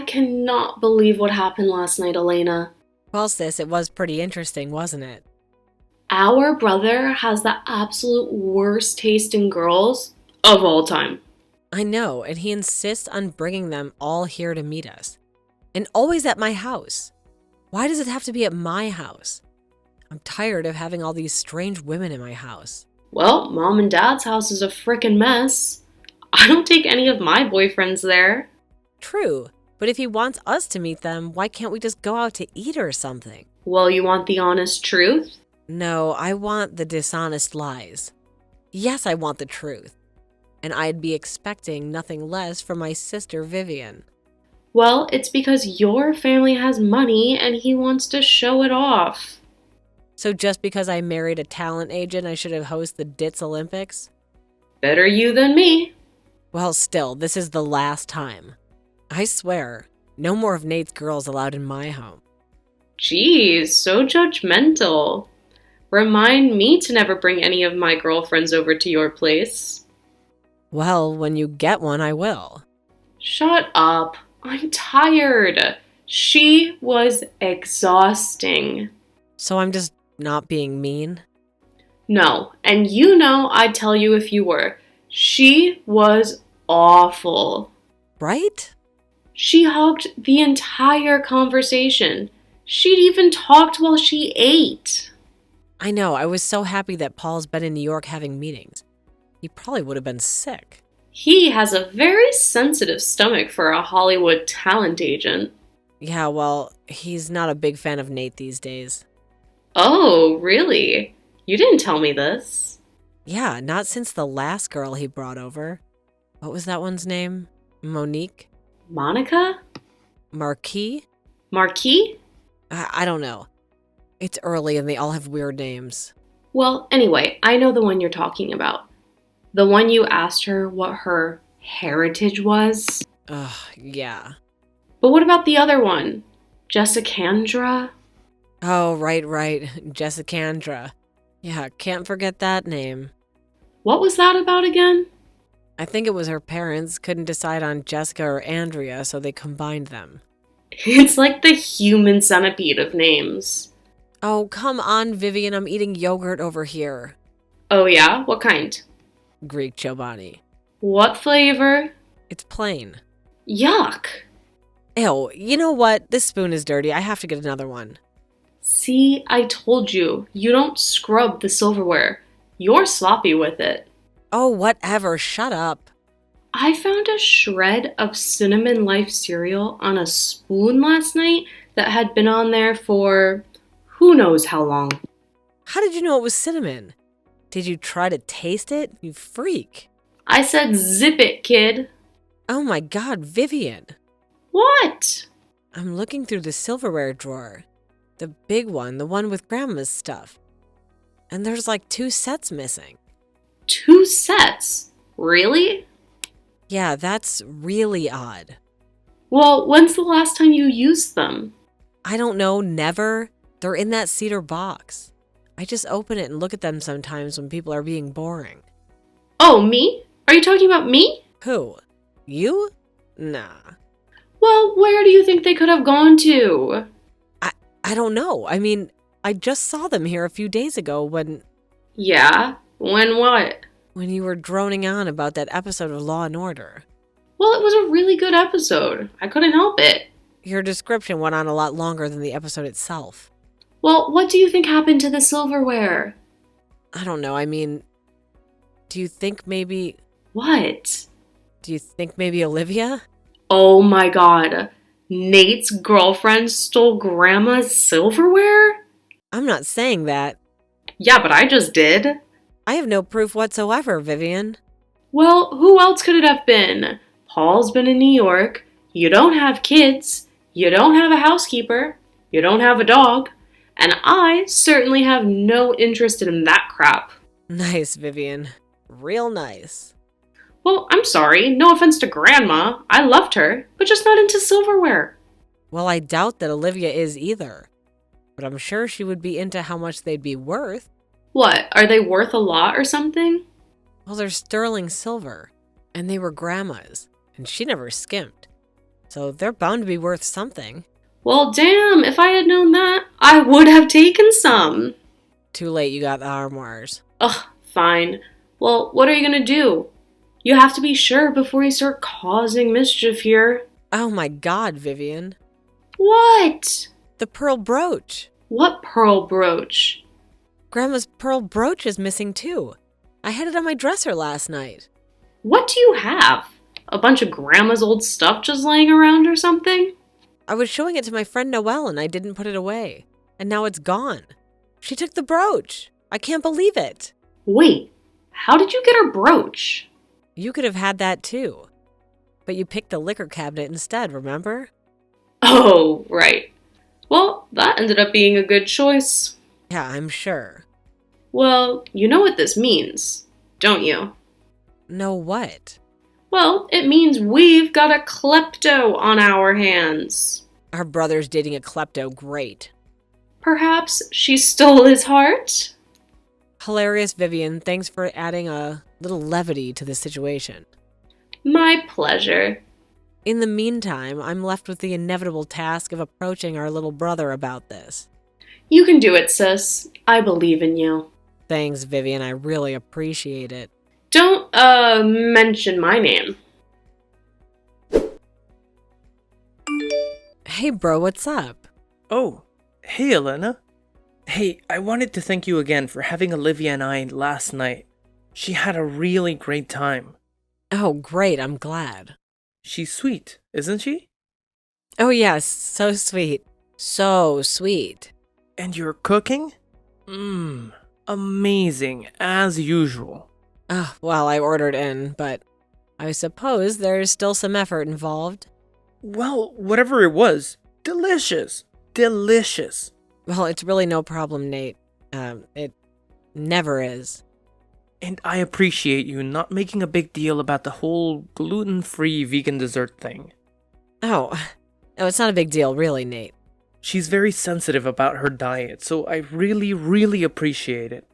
cannot believe what happened last night, Elena. Well, sis, it was pretty interesting, wasn't it? Our brother has the absolute worst taste in girls of all time. I know, and he insists on bringing them all here to meet us. And always at my house. Why does it have to be at my house? I'm tired of having all these strange women in my house. Well, mom and dad's house is a frickin' mess. I don't take any of my boyfriends there. True, but if he wants us to meet them, why can't we just go out to eat or something? Well, you want the honest truth? No, I want the dishonest lies. Yes, I want the truth. And I'd be expecting nothing less from my sister Vivian. Well, it's because your family has money and he wants to show it off. So just because I married a talent agent, I should have hosted the Ditz Olympics? Better you than me. Well, still, this is the last time. I swear, no more of Nate's girls allowed in my home. Geez, so judgmental. Remind me to never bring any of my girlfriends over to your place. Well, when you get one, I will. Shut up. I'm tired. She was exhausting. So I'm just not being mean? No, and you know I'd tell you if you were. She was awful. Right? She hugged the entire conversation. She'd even talked while she ate. I know, I was so happy that Paul's been in New York having meetings. He probably would have been sick. He has a very sensitive stomach for a Hollywood talent agent. Yeah, well, he's not a big fan of Nate these days. Oh, really? You didn't tell me this. Yeah, not since the last girl he brought over. What was that one's name? Monique? Monica? Marquis? Marquis? I don't know. It's early and they all have weird names. Well, anyway, I know the one you're talking about. The one you asked her what her heritage was. Ugh, yeah. But what about the other one? Jessicandra? Oh, right. Jessicandra. Yeah, can't forget that name. What was that about again? I think it was her parents couldn't decide on Jessica or Andrea, so they combined them. It's like the human centipede of names. Oh, come on, Vivian, I'm eating yogurt over here. Oh yeah? What kind? Greek Chobani. What flavor? It's plain. Yuck! Ew, you know what? This spoon is dirty. I have to get another one. See, I told you, you don't scrub the silverware. You're sloppy with it. Oh, whatever. Shut up. I found a shred of cinnamon life cereal on a spoon last night that had been on there for who knows how long. How did you know it was cinnamon? Did you try to taste it? You freak. I said zip it, kid. Oh my god, Vivian. What? I'm looking through the silverware drawer. The big one, the one with Grandma's stuff. And there's like 2 sets missing. 2 sets? Really? Yeah, that's really odd. Well, when's the last time you used them? I don't know, never. They're in that cedar box. I just open it and look at them sometimes when people are being boring. Oh, me? Are you talking about me? Who? You? Nah. Well, where do you think they could have gone to? I don't know. I mean, I just saw them here a few days ago when Yeah? When what? you were droning on about that episode of Law & Order. Well, it was a really good episode. I couldn't help it. Your description went on a lot longer than the episode itself. Well, what do you think happened to the silverware? I don't know. I mean, do you think maybe What? Olivia? Oh my god. Nate's girlfriend stole Grandma's silverware? I'm not saying that. Yeah, but I just did. I have no proof whatsoever, Vivian. Well, who else could it have been? Paul's been in New York. You don't have kids. You don't have a housekeeper. You don't have a dog. And I certainly have no interest in that crap. Nice, Vivian. Real nice. Well, I'm sorry. No offense to Grandma. I loved her, but just not into silverware. Well, I doubt that Olivia is either. But I'm sure she would be into how much they'd be worth. What, are they worth a lot or something? Well, they're sterling silver. And they were Grandma's. And she never skimped. so they're bound to be worth something. Well, damn, if I had known that, I would have taken some. Too late, you got the armoires. Ugh, fine. Well, what are you gonna do? You have to be sure before you start causing mischief here. Oh my god, Vivian. What? The pearl brooch. What pearl brooch? Grandma's pearl brooch is missing too. I had it on my dresser last night. What do you have? A bunch of Grandma's old stuff just laying around or something? I was showing it to my friend Noelle and I didn't put it away. And now it's gone. She took the brooch. I can't believe it. Wait, how did you get her brooch? You could have had that too. But you picked the liquor cabinet instead, remember? Oh, right. Well, that ended up being a good choice. Yeah, I'm sure. Well, you know what this means, don't you? No what? Well, it means we've got a klepto on our hands. Our brother's dating a klepto, great. Perhaps she stole his heart? Hilarious, Vivian. Thanks for adding a little levity to the situation. My pleasure. In the meantime, I'm left with the inevitable task of approaching our little brother about this. You can do it, sis. I believe in you. Thanks, Vivian. I really appreciate it. Don't, mention my name. Hey, bro, what's up? Oh, hey, Elena. Hey, I wanted to thank you again for having Olivia and I last night. She had a really great time. Oh, great. I'm glad. She's sweet, isn't she? Oh, yes. So sweet. So sweet. And your cooking? Amazing, as usual. Well, I ordered in, but I suppose there's still some effort involved. Well, whatever it was, delicious. Delicious. Well, it's really no problem, Nate. It never is. And I appreciate you not making a big deal about the whole gluten-free vegan dessert thing. Oh, it's not a big deal, really, Nate. She's very sensitive about her diet, so I really, really appreciate it.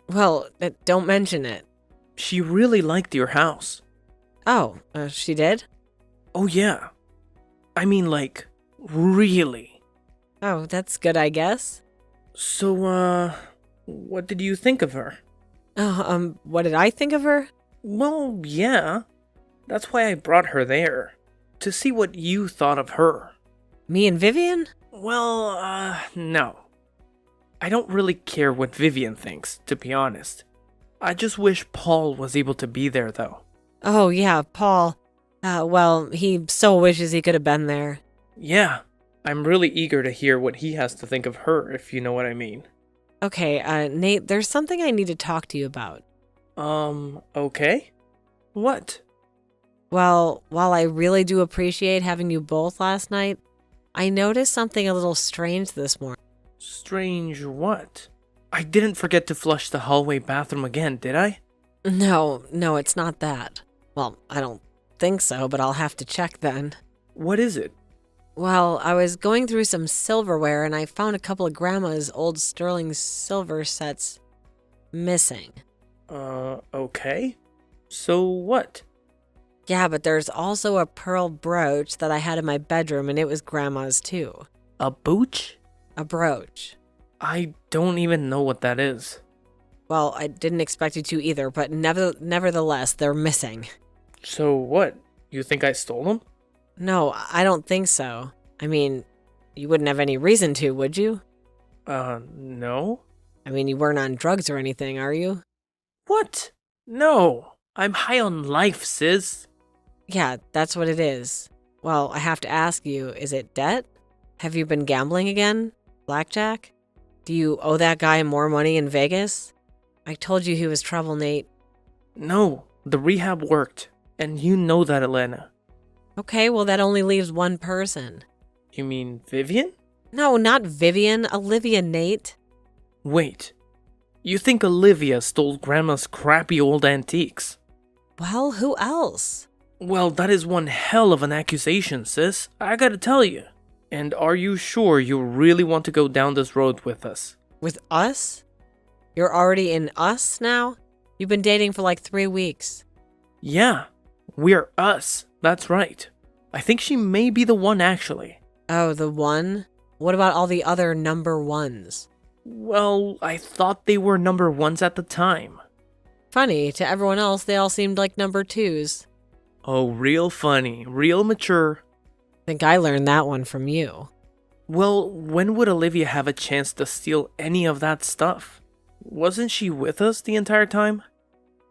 Well, don't mention it. She really liked your house. Oh, she did? Oh yeah. I mean, like, really. Oh, that's good, I guess. So, what did you think of her? What did I think of her? Well, yeah. That's why I brought her there. To see what you thought of her. Me and Vivian? Well, no. I don't really care what Vivian thinks, to be honest. I just wish Paul was able to be there, though. Oh, yeah, Paul. Well, he so wishes he could have been there. Yeah. I'm really eager to hear what he has to think of her, if you know what I mean. Okay, Nate, there's something I need to talk to you about. Okay? What? Well, while I really do appreciate having you both last night, I noticed something a little strange this morning. Strange what? I didn't forget to flush the hallway bathroom again, did I? No, it's not that. Well, I don't think so, but I'll have to check then. What is it? Well, I was going through some silverware and I found a couple of Grandma's old sterling silver sets missing. Okay. So what? Yeah, but there's also a pearl brooch that I had in my bedroom and it was Grandma's too. A booch? A brooch. I don't even know what that is. Well, I didn't expect you to either, but nevertheless, they're missing. So what? You think I stole them? No, I don't think so. I mean, you wouldn't have any reason to, would you? No. I mean, you weren't on drugs or anything, are you? What? No. I'm high on life, sis. Yeah, that's what it is. Well, I have to ask you, is it debt? Have you been gambling again? Blackjack? Do you owe that guy more money in Vegas? I told you he was trouble, Nate. No, the rehab worked. And you know that, Elena. Okay, well, that only leaves one person. You mean Vivian? No, not Vivian. Olivia, Nate. Wait. You think Olivia stole Grandma's crappy old antiques? Well, who else? Well, that is one hell of an accusation, sis. I gotta tell you. And are you sure you really want to go down this road with us? With us? You're already in us now? You've been dating for like 3 weeks. Yeah, we're us. That's right. I think she may be the one actually. Oh, the one? What about all the other number ones? Well, I thought they were number ones at the time. Funny, to everyone else, they all seemed like number twos. Oh, real funny, real mature. Think I learned that one from you. Well, when would Olivia have a chance to steal any of that stuff? Wasn't she with us the entire time?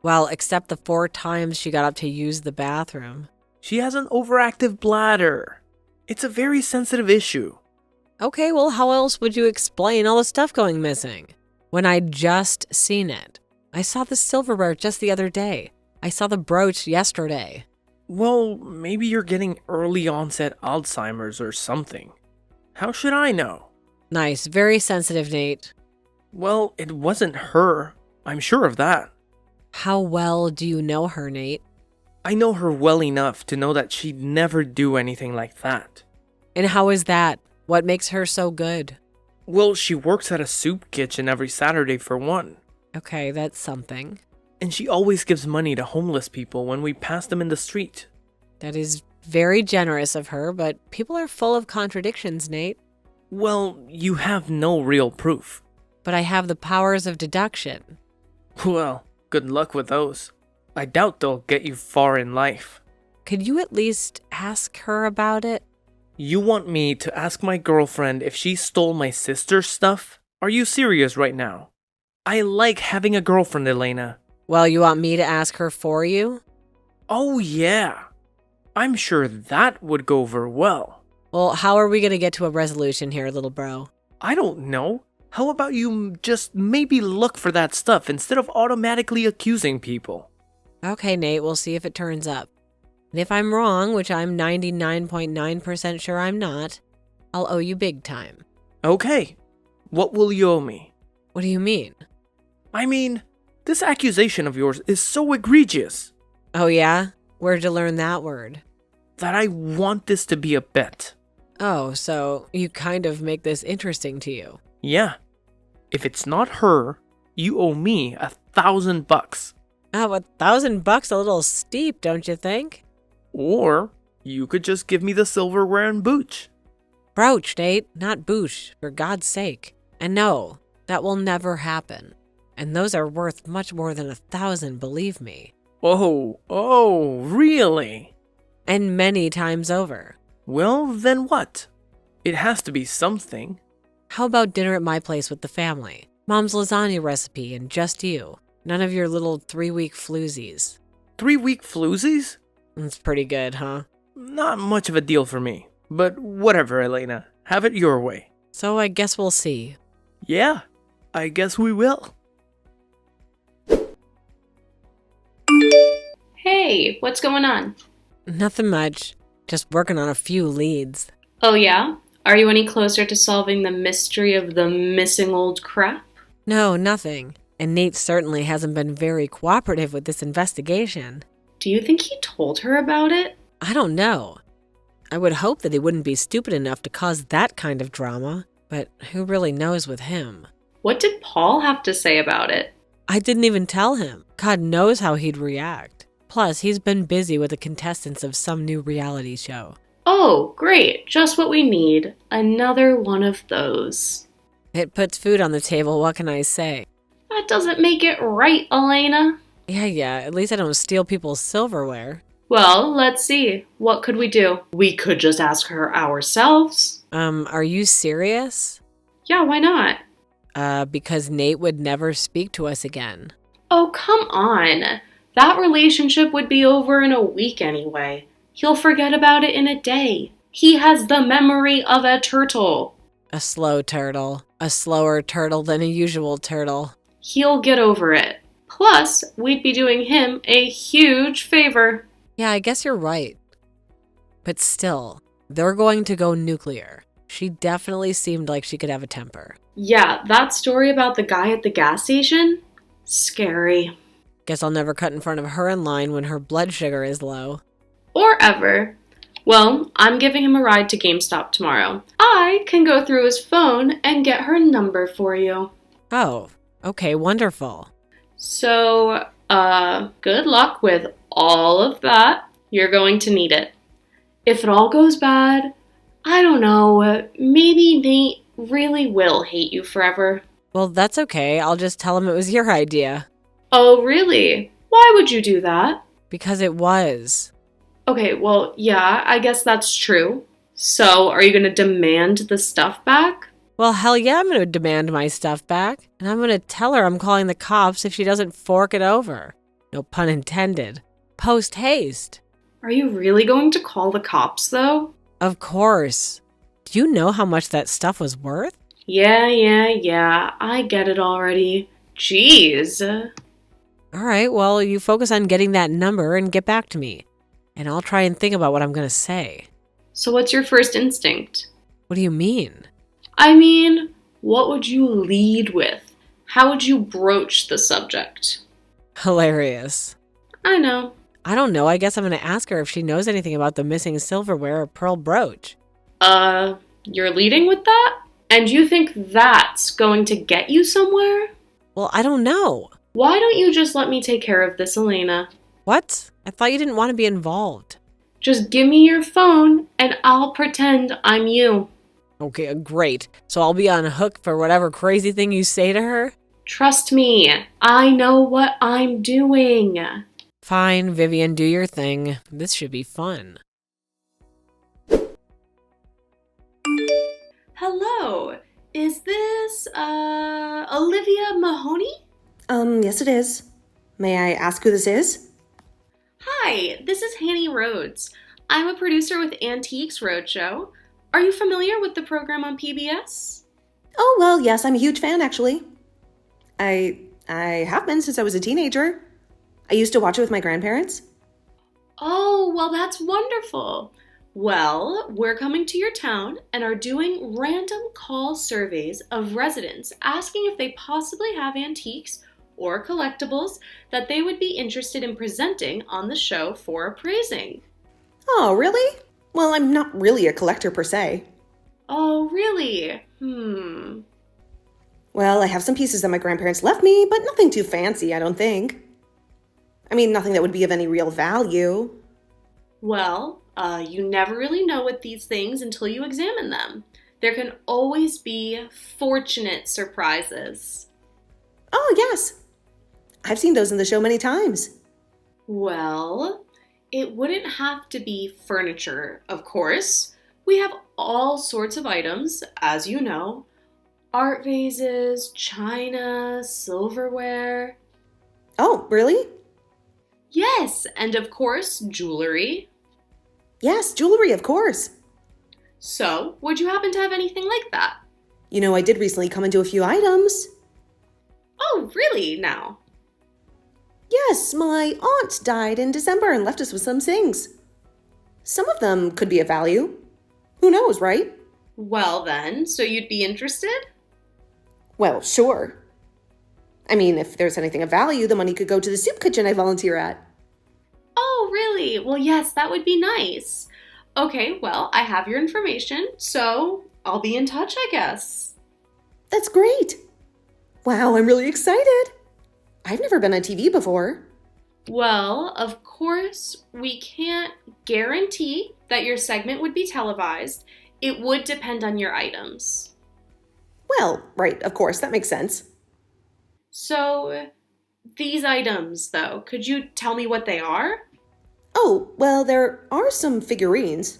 Well, except the 4 times she got up to use the bathroom. She has an overactive bladder. It's a very sensitive issue. Okay, well, how else would you explain all the stuff going missing? When I'd just seen it. I saw the silverware just the other day. I saw the brooch yesterday. Well, maybe you're getting early onset Alzheimer's or something. How should I know? Nice, very sensitive, Nate. Well, it wasn't her. I'm sure of that. How well do you know her, Nate? I know her well enough to know that she'd never do anything like that. And how is that? What makes her so good? Well, she works at a soup kitchen every Saturday for one. Okay, that's something. And she always gives money to homeless people when we pass them in the street. That is very generous of her, but people are full of contradictions, Nate. Well, you have no real proof. But I have the powers of deduction. Well, good luck with those. I doubt they'll get you far in life. Could you at least ask her about it? You want me to ask my girlfriend if she stole my sister's stuff? Are you serious right now? I like having a girlfriend, Elena. Well, you want me to ask her for you? Oh yeah. I'm sure that would go over well. Well, how are we going to get to a resolution here, little bro? I don't know. How about you just maybe look for that stuff instead of automatically accusing people? Okay, Nate, we'll see if it turns up. And if I'm wrong, which I'm 99.9% sure I'm not, I'll owe you big time. Okay. What will you owe me? What do you mean? I mean, this accusation of yours is so egregious Oh, yeah? Where'd you learn that word? that I want this to be a bet. Oh, so you kind of make this interesting to you. Yeah. If it's not her, you owe me $1,000. Oh, $1,000 a little steep, don't you think? Or you could just give me the silverware and booch. Brooch, Nate, not boosh, for God's sake. And no, that will never happen. And those are worth much more than 1,000, believe me. Oh, really? And many times over. Well, then what? It has to be something. How about dinner at my place with the family? Mom's lasagna recipe and just you. None of your little 3-week floozies. 3-week floozies? That's pretty good, huh? Not much of a deal for me. But whatever, Elena. Have it your way. So I guess we'll see. Yeah, I guess we will. Hey, what's going on? Nothing much. Just working on a few leads. Oh yeah? Are you any closer to solving the mystery of the missing old crap? No, nothing. And Nate certainly hasn't been very cooperative with this investigation. Do you think he told her about it? I don't know. I would hope that he wouldn't be stupid enough to cause that kind of drama, but who really knows with him? What did Paul have to say about it? I didn't even tell him. God knows how he'd react. Plus, he's been busy with the contestants of some new reality show. Oh, great. Just what we need. Another one of those. It puts food on the table, what can I say? That doesn't make it right, Elena. Yeah, at least I don't steal people's silverware. Well, let's see. What could we do? We could just ask her ourselves. Are you serious? Yeah, why not? Because Nate would never speak to us again. Oh, come on. That relationship would be over in a week anyway. He'll forget about it in a day. He has the memory of a turtle. A slow turtle. A slower turtle than a usual turtle. He'll get over it. Plus, we'd be doing him a huge favor. Yeah, I guess you're right. But still, they're going to go nuclear. She definitely seemed like she could have a temper. Yeah, that story about the guy at the gas station? Scary. Guess I'll never cut in front of her in line when her blood sugar is low. Or ever. Well, I'm giving him a ride to GameStop tomorrow. I can go through his phone and get her number for you. Oh, okay, wonderful. So, good luck with all of that. You're going to need it. If it all goes bad, I don't know, maybe Nate really will hate you forever. Well, that's okay. I'll just tell him it was your idea. Oh, really? Why would you do that? Because it was. Okay, well, yeah, I guess that's true. So, are you gonna demand the stuff back? Well, hell yeah, I'm going to demand my stuff back. And I'm going to tell her I'm calling the cops if she doesn't fork it over. No pun intended. Post haste. Are you really going to call the cops, though? Of course. Do you know how much that stuff was worth? Yeah, I get it already. Jeez. All right, well, you focus on getting that number and get back to me. And I'll try and think about what I'm going to say. So, what's your first instinct? What do you mean? I mean, what would you lead with? How would you broach the subject? Hilarious. I know. I don't know. I guess I'm going to ask her if she knows anything about the missing silverware or pearl brooch. You're leading with that? And you think that's going to get you somewhere? Well, I don't know. Why don't you just let me take care of this, Elena? What? I thought you didn't want to be involved. Just give me your phone and I'll pretend I'm you. Okay, great. So I'll be on hook for whatever crazy thing you say to her? Trust me, I know what I'm doing. Fine, Vivian, do your thing. This should be fun. Hello, is this, Olivia Mahoney? Yes it is. May I ask who this is? Hi, this is Hanny Rhodes. I'm a producer with Antiques Roadshow. Are you familiar with the program on PBS? Oh, well, yes, I'm a huge fan, actually. I have been since I was a teenager. I used to watch it with my grandparents. Oh, well, that's wonderful. Well, we're coming to your town and are doing random call surveys of residents asking if they possibly have antiques or collectibles that they would be interested in presenting on the show for appraising. Oh, really? Well, I'm not really a collector per se. Oh, really? Well, I have some pieces that my grandparents left me, but nothing too fancy, I don't think. I mean, nothing that would be of any real value. Well, you never really know with these things until you examine them. There can always be fortunate surprises. Oh, yes. I've seen those in the show many times. Well, it wouldn't have to be furniture, of course. We have all sorts of items, as you know. Art vases, china, silverware. Oh, really? Yes, and of course, jewelry. Yes, jewelry, of course. So, would you happen to have anything like that? You know, I did recently come into a few items. Oh, really, now? Yes, my aunt died in December and left us with some things. Some of them could be of value. Who knows, right? Well then, so you'd be interested? Well, sure. I mean, if there's anything of value, the money could go to the soup kitchen I volunteer at. Oh, really? Well, yes, that would be nice. Okay, well, I have your information, so I'll be in touch, I guess. That's great. Wow, I'm really excited. I've never been on TV before. Well, of course, we can't guarantee that your segment would be televised. It would depend on your items. Well, right, of course, that makes sense. So, these items, though, could you tell me what they are? Oh, well, there are some figurines.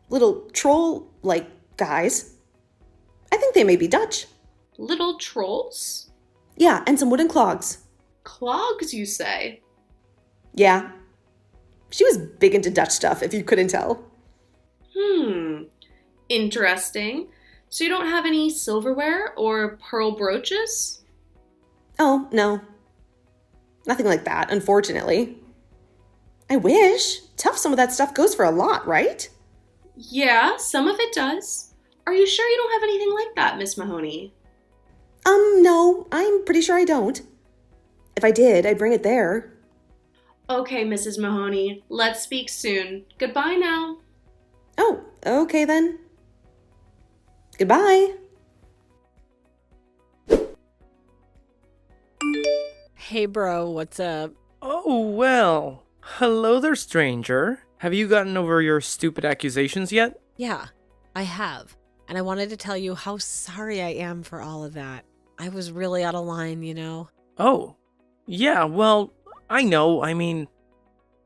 Little troll-like guys. I think they may be Dutch. Little trolls? Yeah, and some wooden clogs. Clogs, you say? Yeah. She was big into Dutch stuff, if you couldn't tell. Interesting. So you don't have any silverware or pearl brooches? Oh, no. Nothing like that, unfortunately. I wish. Tough some of that stuff goes for a lot, right? Yeah, some of it does. Are you sure you don't have anything like that, Miss Mahoney? No, I'm pretty sure I don't. If I did, I'd bring it there. Okay, Mrs. Mahoney, let's speak soon. Goodbye now. Oh, okay then. Goodbye. Hey, bro, what's up? Oh, well. Hello there, stranger. Have you gotten over your stupid accusations yet? Yeah, I have. And I wanted to tell you how sorry I am for all of that. I was really out of line, you know? Oh, yeah, well, I know,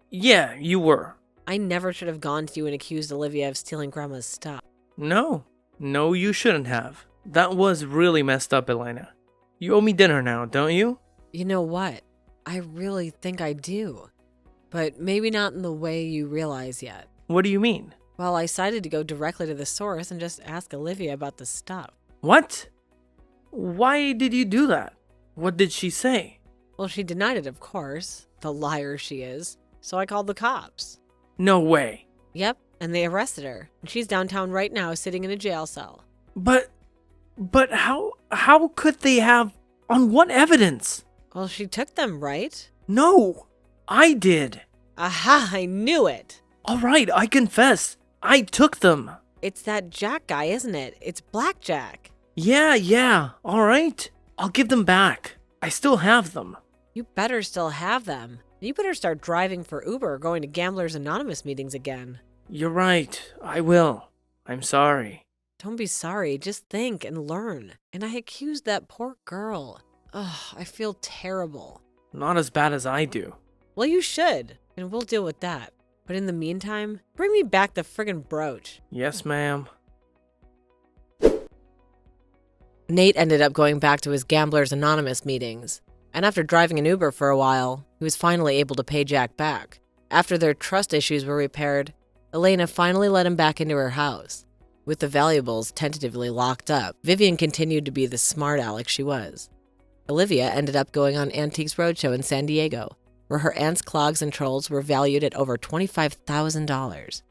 yeah, you were. I never should have gone to you and accused Olivia of stealing Grandma's stuff. No, you shouldn't have. That was really messed up, Elena. You owe me dinner now, don't you? You know what? I really think I do. But maybe not in the way you realize yet. What do you mean? Well, I decided to go directly to the source and just ask Olivia about the stuff. What? Why did you do that? What did she say? Well, she denied it, of course. The liar she is. So I called the cops. No way. Yep, and they arrested her. And she's downtown right now, sitting in a jail cell. But how could they have, on what evidence? Well, she took them, right? No, I did. Aha, I knew it. All right, I confess. I took them. It's that Jack guy, isn't it? It's Blackjack. Yeah, all right. I'll give them back. I still have them. You better still have them. You better start driving for Uber or going to Gamblers Anonymous meetings again. You're right. I will. I'm sorry. Don't be sorry. Just think and learn. And I accused that poor girl. Ugh, I feel terrible. Not as bad as I do. Well, you should. And we'll deal with that. But in the meantime, bring me back the friggin' brooch. Yes, ma'am. Nate ended up going back to his Gamblers Anonymous meetings. And after driving an Uber for a while, he was finally able to pay Jack back. After their trust issues were repaired, Elena finally let him back into her house. With the valuables tentatively locked up, Vivian continued to be the smart aleck she was. Olivia ended up going on Antiques Roadshow in San Diego, where her aunt's clogs and trolls were valued at over $25,000.